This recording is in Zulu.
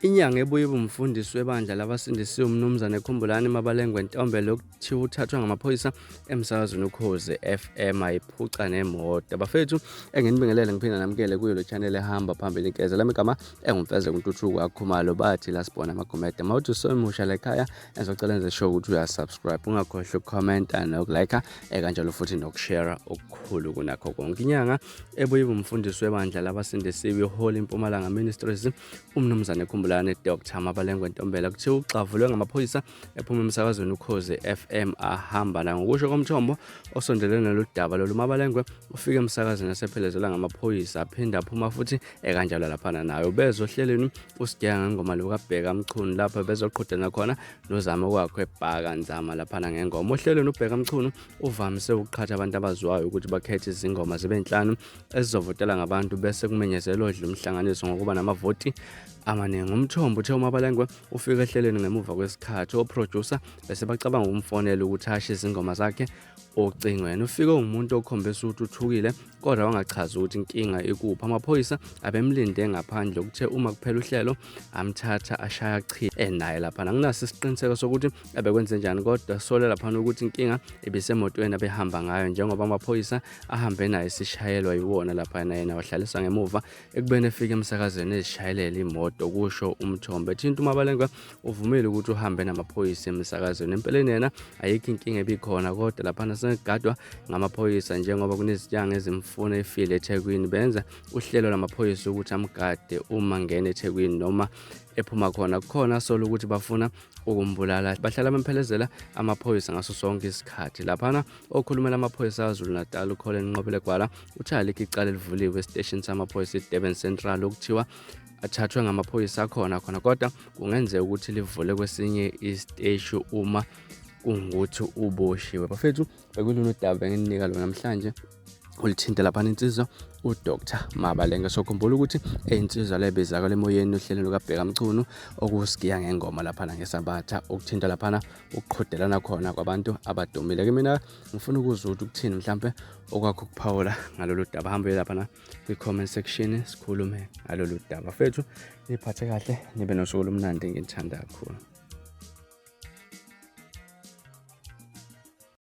Inyanga ebuye ngumfundisi webandla labasindisiwe umnumzane Khumbulani Mabalengwe Ntombela okuthiwa uthathwa ngamaphoyisa emsakazweni Ukhozi FM ayiphuca nemoto. Bafethu enginibingelele ngiphinda namkele kuyo lo channel ehamba phambili inkeze lami igama engumfeze kuntuthuko akhumalo bathi la sibona amagomede mawuthi somusha la ekhaya ezocela nje show ukuthi uyasubscribe ungakhohlwa ukucomment nokulike kanjalo futhi nokushare okukhulu kunakho konke. Inyanga ebuye ngumfundisi webandla labasindisiwe Holy Mpumalanga Ministries umnumzane Khumbulani Dr. Mabalengwe Ntombela kuthiwa Ugxavulwea ngamaphoyisa ephuma emsakazweni Ukhozi FM ahamba na ngokusho komthombo osondelene noludaba lolu Mabalengwe ufike emsakazweni asephelezelwa ngamaphoyisa aphinda aphuma futhi kanjalo laphana nayo bezohlelweni usidiyanga ngengoma lokabheka mchunu lapho bezoqhudelana khona nozama kwakhe ebhaka nzama laphana ngengoma ohlelweni ubheka mchunu uvamise ukuqhatha abantu abaziwayo ukuthi bakhethe izingoma zibe enhlanu ezizovotela ngabantu bese kumenyezelwa odla umhlanganiso ngokuba namavoti amaningi. Umthombo uthe uMabalengwe ufika ehlelweni ngemuva kwesikhathi oproducer bese bacabanga umfonela ukuthi ashe izingoma zakhe ocingweni. Ufike umuntu okhombisa ukuthi uthukile kodwa wangachaza ukuthi inkinga ikuphi. Amaphoyisa abemlinde ngaphandle ukuthe uma kuphela uhlelo amthatha ashaya chi naye lapha anginaso isiqiniseko sokuthi abekwenze njani kodwa sole lapha ukuthi inkinga ibisemotweni abehamba ngayo njengoba amaphoyisa ahambe naye sishayelwa yiwona lapha yena wahlalisa ngemuva ekubene efike emsakazweni ezishayelela imoto kusho umthombo ethi uMabalengwe uvumile ukuthi uhambe namaphoyisa emsakazweni. Empeleni yena ayikho inkinga ebikhona kodwa lapha segadwa ngamaphoyisa njengoba kunezinyanga ezimfuna efile eThekwini benza uhlelo lamaphoyisa ukuthi amgade uma ngene eThekwini noma ephuma khona solo ukuthi bafuna ukumbulala. Bahlala bemphelezela amaphoyisa ngaso sonke isikhathi. Laphana okhulumela amaphoyisa aZulu Natal uKholeni Nqobelegwala uthi alikho icala livuliwe estation samaphoyisa eDurban Central okuthiwa athathwe ngamaphoyisa akhona kodwa kungenzeka ukuthi livule kwesinye isiteshi uma kungukuthi uboshiwe. Bafethu bekulona udaba enginika lo namhlanje ulithinta lapha insizwa uDr. Mabalengwe sokhumbula ukuthi insizwa lebezaka lemoyeni ohlelweni lokabheka mchunu okusigiya ngengoma lapha ngesabatha ukuthinta lapha ukuqhudelana khona kwabantu abadumile. Ke mina ngifuna ukuzwa ukuthi ukuthini mhlambe okwakho ukuphawula ngalolu daba hambe lapha kwi-comment section sikhulume ngalolu daba. Bafethu niphathe kahle nibe nosuku lomnandi ngithanda kakhulu.